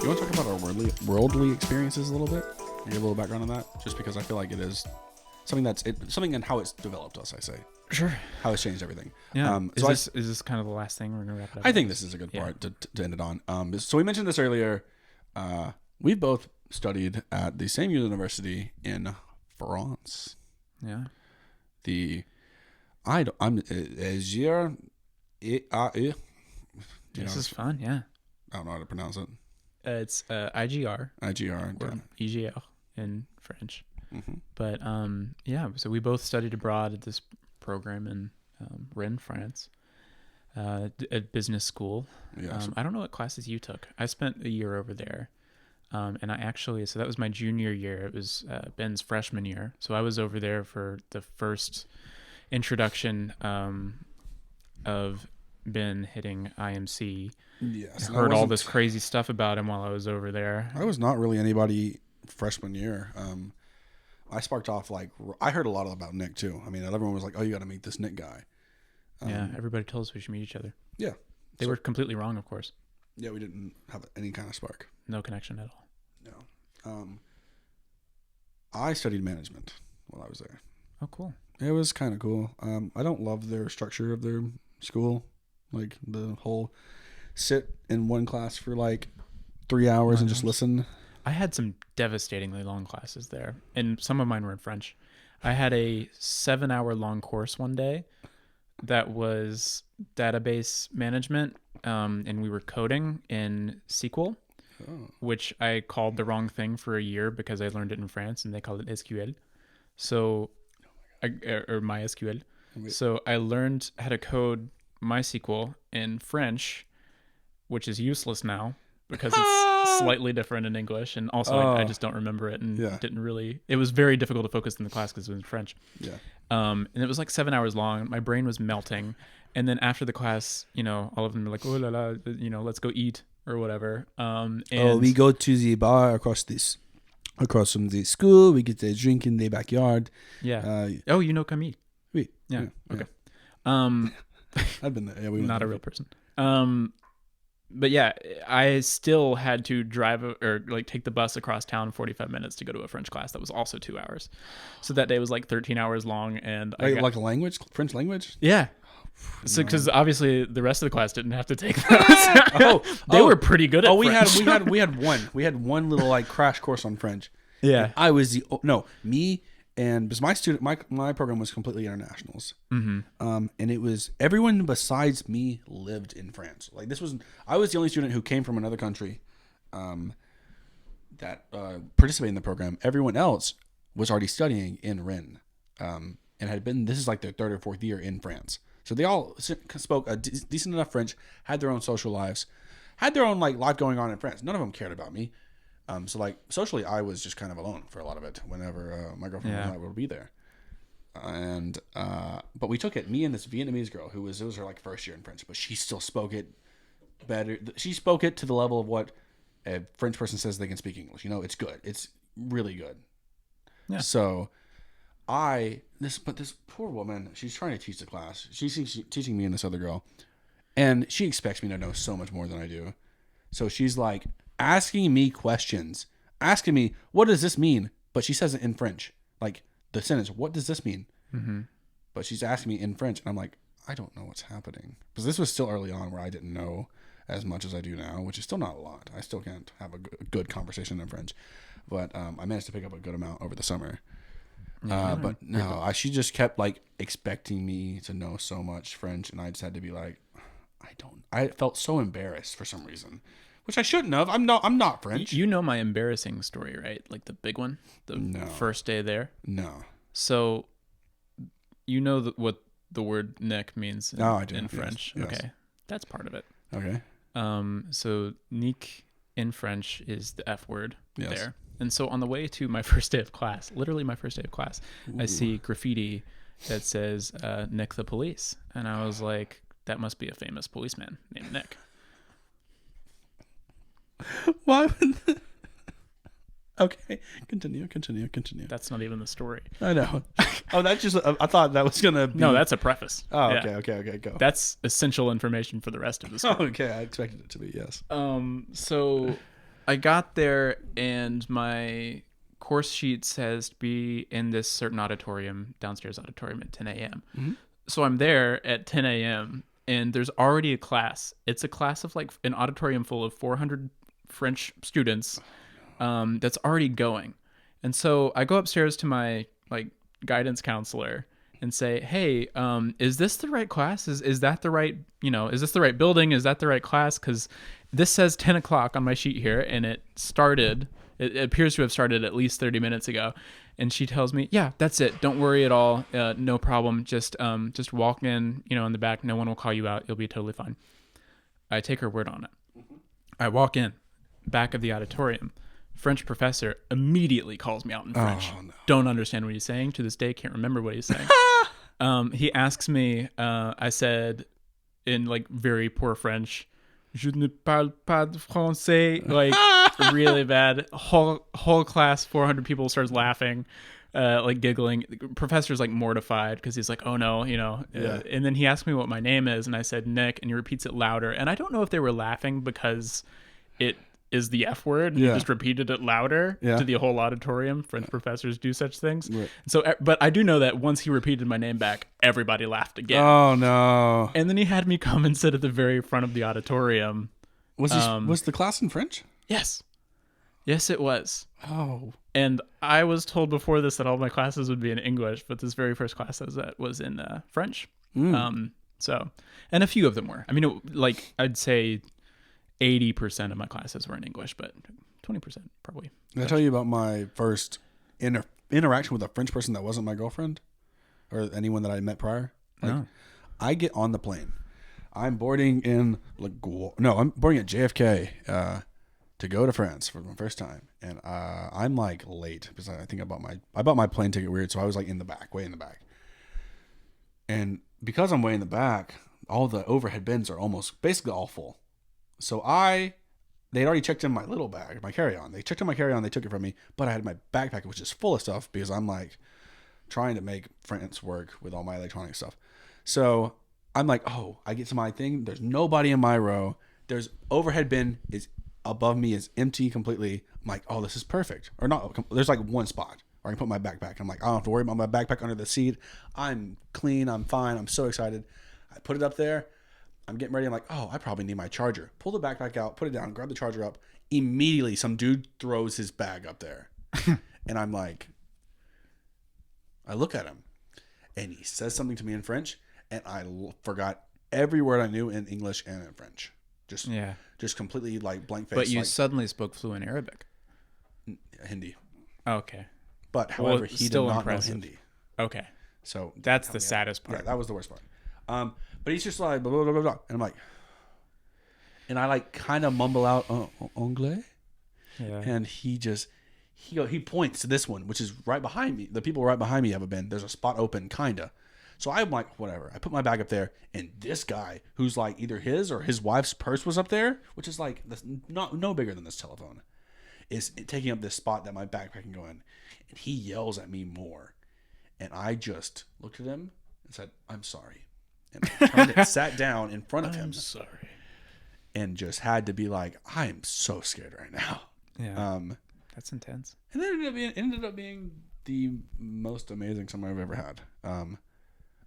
you want to talk about our worldly experiences a little bit? Give a little background on that, just because I feel like it is something in how it's developed us. I say Sure. how it's changed everything. Yeah. Is this kind of the last thing we're gonna wrap it up? I think this is a good part to end it on. So we mentioned this earlier. We both studied at the same university in France. Yeah. This is fun. Yeah. I don't know how to pronounce it. It's IGR. IGR. Or IGR in French. Mm-hmm. But yeah, so we both studied abroad at this program in Rennes, France, at business school. Yes. I don't know what classes you took. I spent a year over there. And I actually, so that was my junior year. It was Ben's freshman year. So I was over there for the first introduction of Ben hitting IMC. Yes. I heard all this crazy stuff about him while I was over there. I was not really anybody freshman year. I sparked off I heard a lot about Nick too. I mean, everyone was like, "Oh, you got to meet this Nick guy." Yeah, everybody told us we should meet each other. Yeah. They were completely wrong, of course. Yeah, we didn't have any kind of spark. No connection at all. No. I studied management while I was there. Oh, cool. It was kind of cool. I don't love their structure of their school, like the whole sit in one class for 3 hours and just listen. I had some devastatingly long classes there, and some of mine were in French. I had a 7-hour long course one day that was database management, and we were coding in SQL, which I called the wrong thing for a year because I learned it in France, and they called it SQL. So, or MySQL. So I learned how to code MySQL in French, which is useless now because it's slightly different in English, and also I just don't remember it, and didn't really. It was very difficult to focus in the class because it was in French. Yeah. And it was 7 hours long. My brain was melting, and then after the class, all of them were like, "Oh la la, let's go eat or whatever." And we go to the bar across from the school. We get a drink in the backyard. Yeah. Camille. Oui. Yeah. Okay. I've been there. Yeah, we not a real person. But yeah, I still had to drive or take the bus across town 45 minutes to go to a French class that was also 2 hours. So that day was 13 hours long, and French language? Yeah. So because obviously the rest of the class didn't have to take those. They were pretty good at French. we had one little crash course on French. Yeah. I was because my program was completely internationals. Mm-hmm. And it was everyone besides me lived in France. I was the only student who came from another country, that participated in the program. Everyone else was already studying in Rennes, and had been. This is their third or fourth year in France. So they all spoke a decent enough French, had their own social lives, had their own life going on in France. None of them cared about me. So socially, I was just kind of alone for a lot of it. Whenever my girlfriend and I would be there, but we took it. Me and this Vietnamese girl it was her first year in French, but she still spoke it better. She spoke it to the level of what a French person says they can speak English. It's good. It's really good. Yeah. So this poor woman, she's trying to teach the class. She's teaching me and this other girl, and she expects me to know so much more than I do. So she's asking me questions, asking me, what does this mean? But she says it in French. The sentence, what does this mean? Mm-hmm. But she's asking me in French. And I'm I don't know what's happening. Because this was still early on where I didn't know as much as I do now, which is still not a lot. I still can't have a good conversation in French. But I managed to pick up a good amount over the summer. But no, she just kept expecting me to know so much French. And I just had to be I felt so embarrassed for some reason. Which I shouldn't have. I'm not French. You know my embarrassing story, right? The big one? The first day there? No. So, you know what the word Nick means in French? Yes. Okay. That's part of it. Okay. So, Nick in French is the F word Yes. there. And so on the way to my first day of class, literally my first day of class, I see graffiti that says Nick the Police. And I was like, that must be a famous policeman named Nick. Why would... Okay, continue. That's not even the story. I know. Oh, that's just... I thought that was going to be... No, that's a preface. Oh, yeah. Okay, go. That's essential information for the rest of the story. Okay, I expected it to be, yes. So I got there and my course sheet says to be in this certain auditorium, downstairs auditorium at 10 a.m. Mm-hmm. So I'm there at 10 a.m. and there's already a class. It's a class of like an auditorium full of 400 French students that's already going. And so I go upstairs to my like guidance counselor and say, hey, is this the right class? Is that the right, is this the right building? Is that the right class? Because this says 10 o'clock on my sheet here, and it appears to have started at least 30 minutes ago. And she tells me, yeah, that's it. Don't worry at all. No problem. Just walk in, in the back. No one will call you out. You'll be totally fine. I take her word on it. Mm-hmm. I walk in, back of the auditorium. French professor immediately calls me out in French. Oh, no. Don't understand what he's saying. To this day, can't remember what he's saying. He asks me, I said in like very poor French, je ne parle pas de français, like really bad. Whole class, 400 people starts laughing, like giggling. The professor's like mortified because he's like, oh no, Yeah. And then he asked me what my name is, and I said Nick, and he repeats it louder. And I don't know if they were laughing because it is the F word. And He just repeated it louder to the whole auditorium. French professors do such things. Right. So, but I do know that once he repeated my name back, everybody laughed again. Oh no! And then he had me come and sit at the very front of the auditorium. Was the class in French? Yes, it was. Oh. And I was told before this that all my classes would be in English, but this very first class was in French. So, and a few of them were. I mean, I'd say 80% of my classes were in English, but 20% probably. Did I tell you about my first interaction with a French person that wasn't my girlfriend or anyone that I met prior? No. I get on the plane. I'm boarding in I'm boarding at JFK to go to France for my first time, and I'm like late because I think I bought my plane ticket weird, so I was like in the back, way in the back. And because I'm way in the back, all the overhead bins are basically all full. So they'd already checked in my little bag, my carry-on. They checked in my carry-on, they took it from me, but I had my backpack, which is full of stuff because I'm like trying to make France work with all my electronic stuff. So I'm like, oh, I get to my thing. There's nobody in my row. There's overhead bin is above me is empty completely. I'm like, oh, this is perfect. Or not. There's like one spot where I can put my backpack. I'm like, I don't have to worry about my backpack under the seat. I'm clean. I'm fine. I'm so excited. I put it up there. I'm getting ready. I'm like, oh, I probably need my charger. Pull the backpack out, put it down, grab the charger up. Immediately, some dude throws his bag up there. And I'm like, I look at him and he says something to me in French. And I forgot every word I knew in English and in French. Just completely like blank face. But you suddenly spoke fluent Arabic. Hindi. Okay. But however, he did not know Hindi. Okay. So that's the saddest part. Yeah, that was the worst part. But he's just like blah blah blah blah, blah. And I'm like, and I like kind of mumble out anglais. Yeah. And he points to this one, which is right behind me. The people right behind me have a bin. There's a spot open, kinda. So I'm like, whatever. I put my bag up there, and this guy, who's like either his or his wife's purse was up there, which is like no bigger than this telephone, is taking up this spot that my backpack can go in. And he yells at me more. And I just looked at him and said, I'm sorry. And I turned and sat down in front of him. I'm sorry. And just had to be like, I am so scared right now. Yeah. That's intense. And then it ended up being the most amazing summer I've ever had.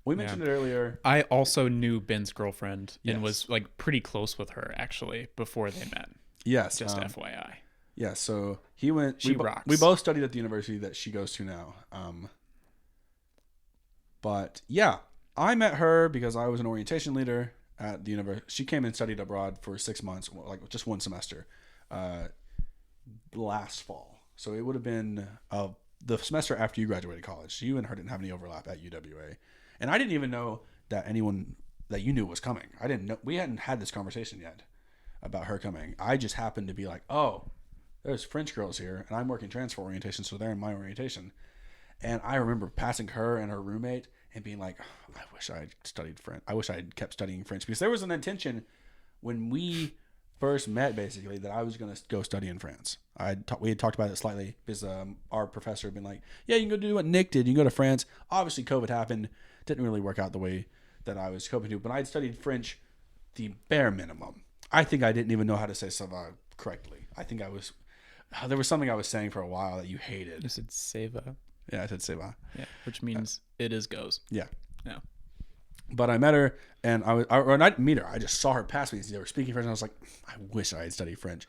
We mentioned it earlier. I also knew Ben's girlfriend and was like pretty close with her actually before they met. Yes. Just FYI. Yeah. So he went. She rocks. We both studied at the university that she goes to now. But yeah, I met her because I was an orientation leader at the university. She came and studied abroad for 6 months, like just one semester, last fall. So it would have been the semester after you graduated college. You and her didn't have any overlap at UWA. And I didn't even know that anyone that you knew was coming. I didn't know. We hadn't had this conversation yet about her coming. I just happened to be like, oh, there's French girls here, and I'm working transfer orientation, so they're in my orientation. And I remember passing her and her roommate and being like, oh, I wish I had studied French. I wish I had kept studying French. Because there was an intention when we first met, basically, that I was going to go study in France. We had talked about it slightly because our professor had been like, yeah, you can go do what Nick did. You can go to France. Obviously, COVID happened. Didn't really work out the way that I was hoping to, but I had studied French the bare minimum. I think I didn't even know how to say ça va correctly. I think I was. There was something I was saying for a while that you You hated. said Seva. Yeah, I said Seva. Yeah, which means it is goes. Yeah. Yeah. But I met her, and I didn't meet her. I just saw her pass me. They were speaking French, and I was like, I wish I had studied French.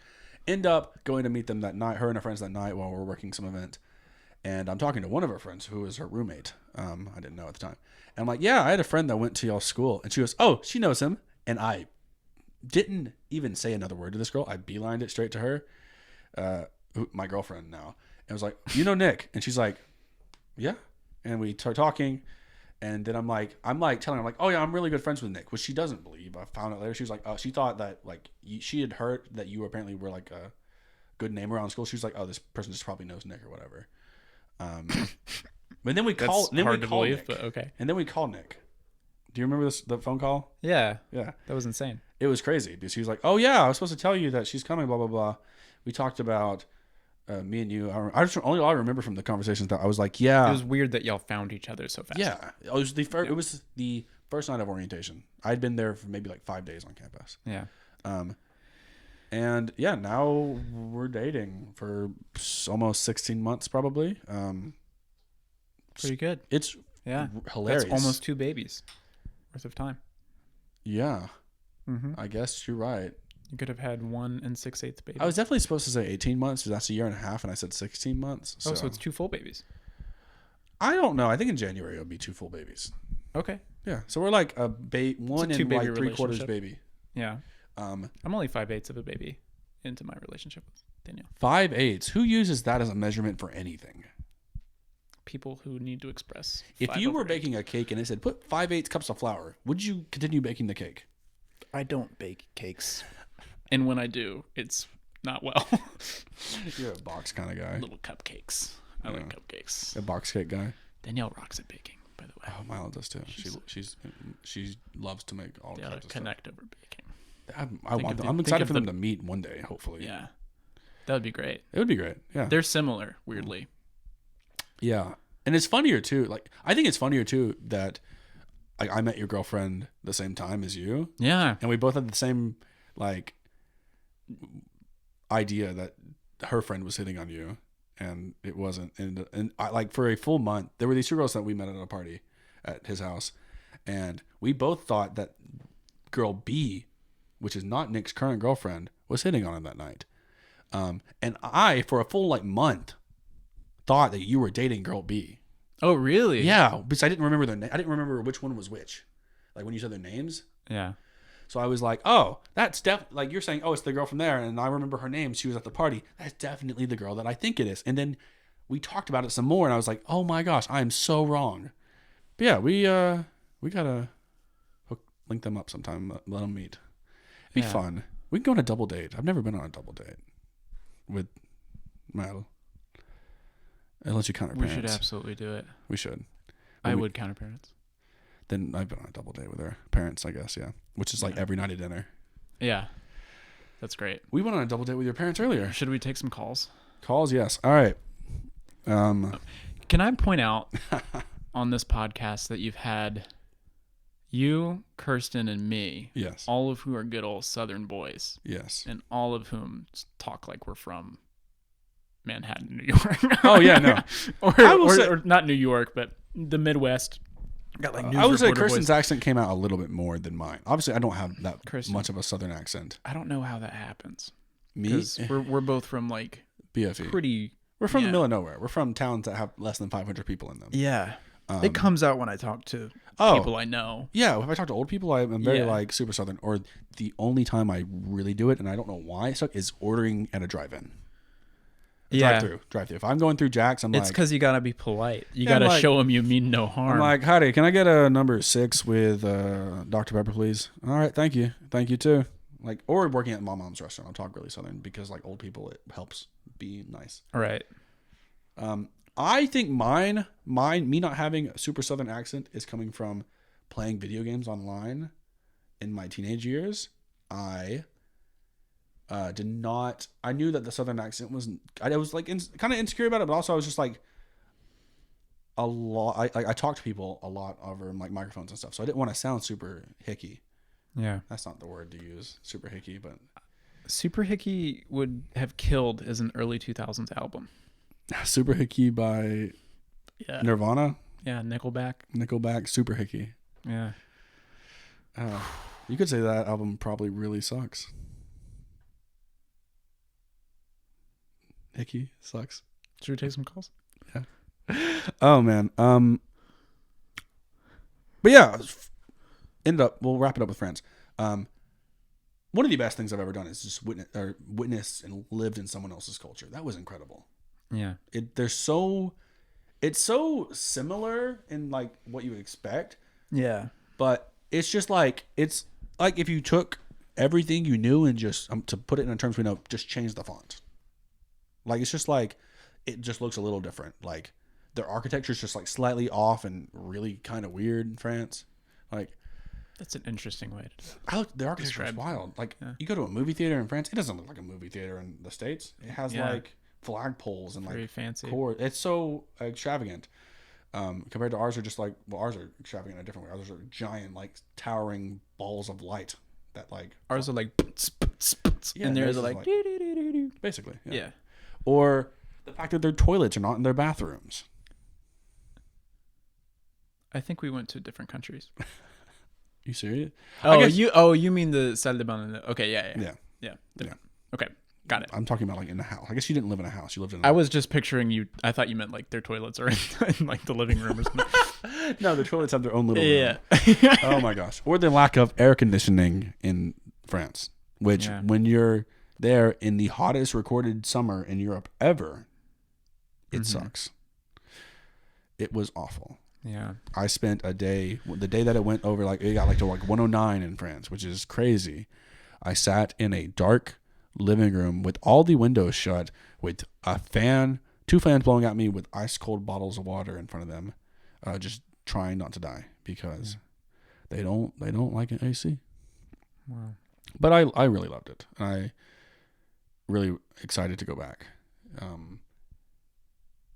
End up going to meet them that night, her and her friends that night while we were working some event. And I'm talking to one of her friends who was her roommate. I didn't know at the time. And I'm like, yeah, I had a friend that went to y'all's school. And she goes, oh, she knows him. And I didn't even say another word to this girl. I beelined it straight to her, my girlfriend now. And I was like, you know Nick? And she's like, yeah. And we start talking. And then I'm like telling her, oh yeah, I'm really good friends with Nick, which she doesn't believe. I found out later. She was like, oh, she thought that like she had heard that you apparently were like a good name around school. She was like, oh, this person just probably knows Nick or whatever. But then we call. Then we call Nick. But okay. And then we call Nick. Do you remember the phone call? Yeah. Yeah. That was insane. It was crazy because he was like, oh yeah, I was supposed to tell you that she's coming. Blah blah blah. We talked about me and you. I remember from the conversations that I was like, yeah. It was weird that y'all found each other so fast. Yeah. It was the first. It was the first night of orientation. I'd been there for maybe like 5 days on campus. Yeah. And yeah, now we're dating for almost 16 months, probably. Pretty good. It's hilarious. That's almost 2 babies worth of time. Yeah. Mm-hmm. I guess you're right. You could have had 1 6/8 babies. I was definitely supposed to say 18 months, because that's a year and a half, and I said 16 months. So it's 2 full babies. I don't know. I think in January it'll be 2 full babies. Okay. Yeah. So we're like one it's a and baby like 3/4 relationship. baby. Yeah. I'm only 5/8 of a baby into my relationship with Danielle. 5/8. Who uses that as a measurement for anything? People who need to express. If you were baking a cake and it said put 5/8 cups of flour, would you continue baking the cake? I don't bake cakes, and when I do, it's not well. You're a box kind of guy. Little cupcakes. I like cupcakes. A box cake guy. Danielle rocks at baking, by the way. Oh, Milo does too. She loves to make all kinds of connect over baking. I'm excited for them to meet one day, hopefully. Yeah, that would be great. It would be great. Yeah, they're similar, weirdly. Yeah, and it's funnier too. Like I think it's funnier too that I met your girlfriend the same time as you. Yeah, and we both had the same like idea that her friend was hitting on you, and it wasn't. And I, like for a full month, there were these 2 girls that we met at a party at his house, and we both thought that girl B, which is not Nick's current girlfriend, was hitting on him that night. And I, for a full like month, thought that you were dating girl B. Oh, really? Yeah, because I didn't remember their name. I didn't remember which one was which. Like when you said their names. Yeah. So I was like, oh, that's like you're saying, oh, it's the girl from there, and I remember her name. She was at the party. That's definitely the girl that I think it is. And then we talked about it some more, and I was like, oh my gosh, I am so wrong. But yeah, we gotta link them up sometime. Let them meet. Be fun. We can go on a double date. I've never been on a double date with Mal. Unless you count her parents. We should absolutely do it. We should. I would count her parents. Then I've been on a double date with her parents, I guess, yeah. Which is like every night at dinner. Yeah. That's great. We went on a double date with your parents earlier. Should we take some calls? Calls, yes. All right. Can I point out on this podcast that you've had you, Kirsten, and me, yes, all of who are good old Southern boys, yes, and all of whom talk like we're from Manhattan, New York. Oh yeah, no, or not New York, but the Midwest. Got like I would say Kirsten's accent came out a little bit more than mine. Obviously, I don't have that much of a Southern accent. I don't know how that happens. Me, because we're both from like BFE. Pretty. We're from the middle of nowhere. We're from towns that have less than 500 people in them. Yeah. It comes out when I talk to people I know. Yeah, if I talk to old people, I'm very like super Southern. Or the only time I really do it, and I don't know why, is ordering at a drive-in. Drive-through. If I'm going through Jack's, it's because you gotta be polite. You gotta show them you mean no harm. I'm like, howdy, can I get a number 6 with Dr. Pepper, please? All right, thank you too. Like, or working at my mom's restaurant, I'll talk really Southern because like old people, it helps be nice. All right. I think me not having a super Southern accent is coming from playing video games online in my teenage years. I knew that the Southern accent I was like kind of insecure about it, but also I was just like a lot. I talked to people a lot over like microphones and stuff, so I didn't want to sound super hicky. Yeah, that's not the word to use, super hicky, but Super Hickey would have killed as an early 2000s album. Super Hickey by Yeah. Nirvana, Yeah, Nickelback. Nickelback, Super Hickey. Yeah. You could say that album probably really sucks. Hickey sucks. Should we take some calls? Oh man. But yeah, we'll wrap it up with friends. One of the best things I've ever done is just witness and lived in someone else's culture. That was incredible. Yeah. It's so similar in like what you would expect, Yeah. but it's like if you took everything you knew and just to put it in terms we know, just change the font. Like it's just like it just looks a little different. Like their architecture is just like slightly off and really kind of weird in France. Like That's an interesting way to the architecture is wild. Like Yeah. you go to a movie theater in France, it doesn't look like a movie theater in the States. It has Yeah. like flagpoles and very like fancy. It's so extravagant. Compared to ours are just like, well, ours are extravagant in a different way. Ours are giant, like towering balls of light that like Ours are like, Yeah, and theirs theirs are is like, like- basically. yeah. Or the fact that their toilets are not in their bathrooms. I think we went to different countries. You serious? Oh, guess- you mean the salle de bain? Okay, yeah. Yeah. Different. Okay, got it. I'm talking about like in the house. I guess you didn't live in a house. You lived in. I was just picturing you. I thought you meant like their toilets are in like the living room or something. No, the toilets have their own little. Yeah. Room. Oh my gosh! Or the lack of air conditioning in France, which Yeah. when you're there in the hottest recorded summer in Europe ever, it sucks. It was awful. Yeah. I spent the day that it went over, like it got like to like 109 in France, which is crazy. I sat in a dark living room with all the windows shut, with a fan, 2 fans blowing at me, with ice cold bottles of water in front of them, just trying not to die because they don't like an AC. Wow. But I really loved it. I really excited to go back.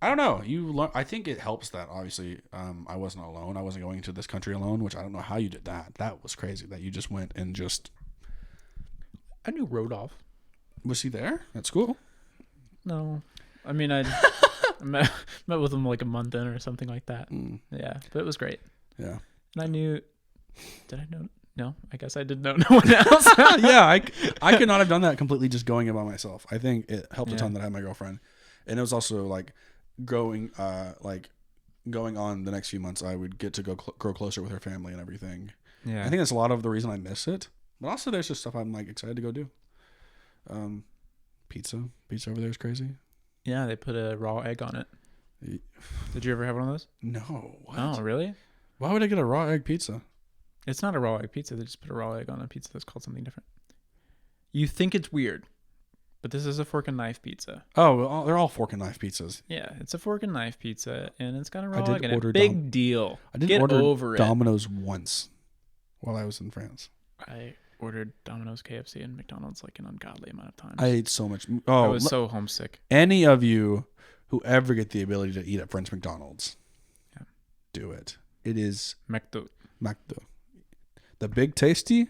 I don't know. I think it helps that obviously I wasn't alone. I wasn't going to this country alone, which I don't know how you did that. That was crazy that you just went and just. I knew Rodolph. Was he there at school? No, I mean I met with him like a month in or something like that. Yeah, but it was great. Yeah. And I knew. Did I know? No, I guess I did know no one else. Yeah, I could not have done that completely just going in by myself. I think it helped a ton that I had my girlfriend, and it was also like going on the next few months. I would get to grow closer with her family and everything. Yeah, I think that's a lot of the reason I miss it. But also, there's just stuff I'm like excited to go do. Pizza over there is crazy. Yeah, they put a raw egg on it. Did you ever have one of those? No. What? Oh, really? Why would I get a raw egg pizza? It's not a raw egg pizza. They just put a raw egg on a pizza that's called something different. You think it's weird, but this is a fork and knife pizza. Oh, well, they're all fork and knife pizzas. Yeah, it's a fork and knife pizza, and it's got a I raw did egg in it. order Big deal. I did Get order over Domino's once while I was in France. I ordered Domino's, KFC, and McDonald's like an ungodly amount of times. I ate so much. I was so homesick. Any of you who ever get the ability to eat at French McDonald's, do it. It is McDo. The Big Tasty.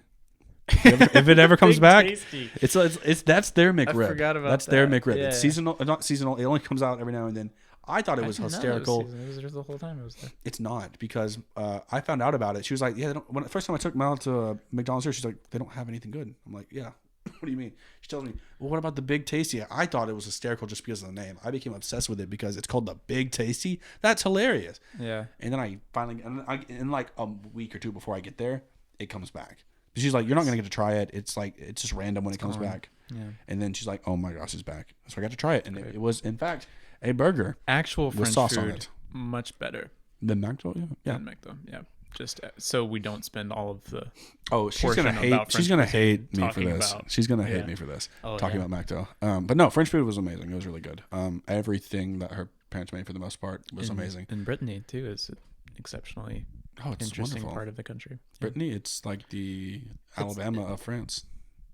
If it ever comes back, Tasty. it's that's their McRib. I forgot about that's their that. McRib. Yeah. It's seasonal, not seasonal. It only comes out every now and then. I thought it was hysterical. It was there the whole time. It was there. It's not, because I found out about it. She was like, "Yeah, first time I took Mel to McDonald's here, she's like, they don't have anything good." I'm like, "Yeah." What do you mean? She tells me, "Well, what about the Big Tasty?" I thought it was hysterical just because of the name. I became obsessed with it because it's called the Big Tasty. That's hilarious. Yeah. And then I finally, in like a week or two before I get there, it comes back. She's like, "You're not gonna get to try it. It's like it's just random when it comes back." Yeah. And then she's like, "Oh my gosh, it's back!" So I got to try it, and it was in fact a burger Actual with French sauce on food, it. much better The McDonald's, yeah. than McDo. Yeah. Just so we don't spend all of the. Oh, she's portion gonna about hate. She's gonna hate me for talking this. about- She's gonna hate yeah. me for this. Oh, talking yeah. about McDo. But no, French food was amazing. It was really good. Everything that her parents made for the most part was amazing. And Brittany too is an exceptionally Oh, it's interesting wonderful. part of the country. Brittany, it's like the Alabama of France.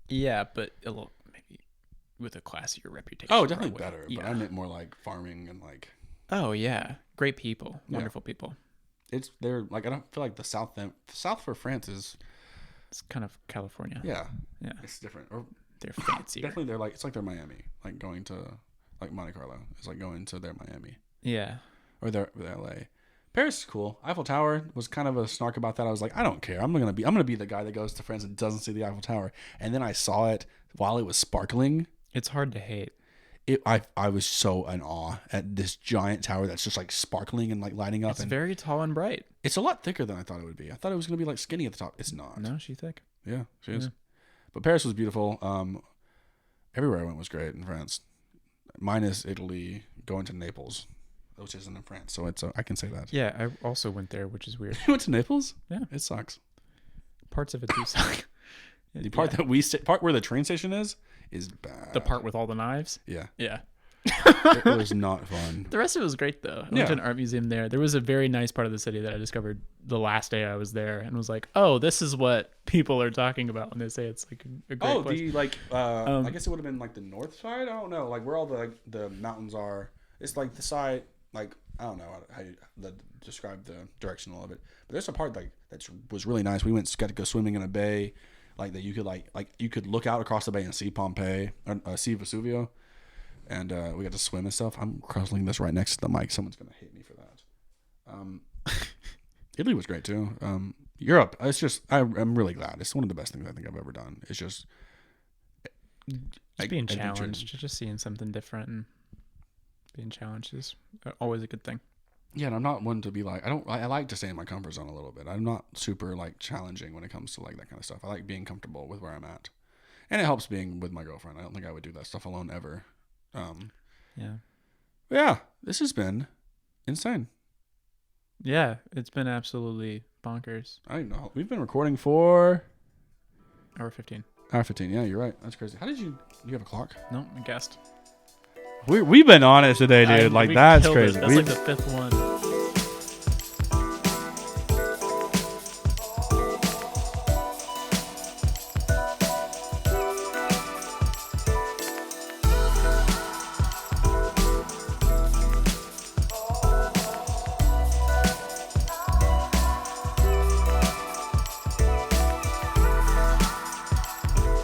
Yeah, but a little maybe with a classier reputation. Oh, definitely probably. better. Yeah. But I meant more like farming and like Oh yeah, great people, Yeah. wonderful people. they're like, I don't feel like the South for France is It's kind of California. yeah Yeah. it's different. Or They're fancier. Definitely, they're like, it's like they're Miami. Like going to like Monte Carlo. It's like going to their Miami Yeah. or their LA. Paris is cool. Eiffel Tower was kind of a snark about that. I was like, I don't care. I'm gonna be the guy that goes to France and doesn't see the Eiffel Tower. And then I saw it while it was sparkling. It's hard to hate. I was so in awe at this giant tower that's just like sparkling and like lighting up. It's and very tall and bright. it's a lot thicker than I thought it would be. I thought it was gonna be like skinny at the top. It's not. No, she's thick. Yeah, she is. Yeah. But Paris was beautiful. Everywhere I went was great in France. Minus Italy, going to Naples, which isn't in France, so it's I can say that. Yeah, I also went there, which is weird. You went to Naples? Yeah. It sucks. Parts of it do suck. The part that part where the train station is bad. The part with all the knives? Yeah. Yeah. It was not fun. The rest of it was great, though. I went to an art museum there. There was a very nice part of the city that I discovered the last day I was there and was like, oh, this is what people are talking about when they say it's like a great place. I guess it would have been like the north side? I don't know. Like where all the mountains are. It's like the side, like, I don't know how you describe the directional of it. But there's a part like that was really nice. We got to go swimming in a bay. Like that you could like you could look out across the bay and see Pompeii or see Vesuvio. And we got to swim and stuff. I'm crossing this right next to the mic. Someone's going to hate me for that. Italy was great too. Europe, it's just, I'm really glad. It's one of the best things I think I've ever done. It's just being challenged, just seeing something different and being challenged is always a good thing. Yeah, and I'm not one to be like, I like to stay in my comfort zone a little bit. I'm not super like challenging when it comes to like that kind of stuff. I like being comfortable with where I'm at. And it helps being with my girlfriend. I don't think I would do that stuff alone ever. Yeah, this has been insane. Yeah, it's been absolutely bonkers. I don't know. We've been recording for Hour 15. Hour 15. Yeah, you're right. That's crazy. How did you have a clock? No, I guessed. We've been on it today, dude. That's crazy. That's like the fifth one.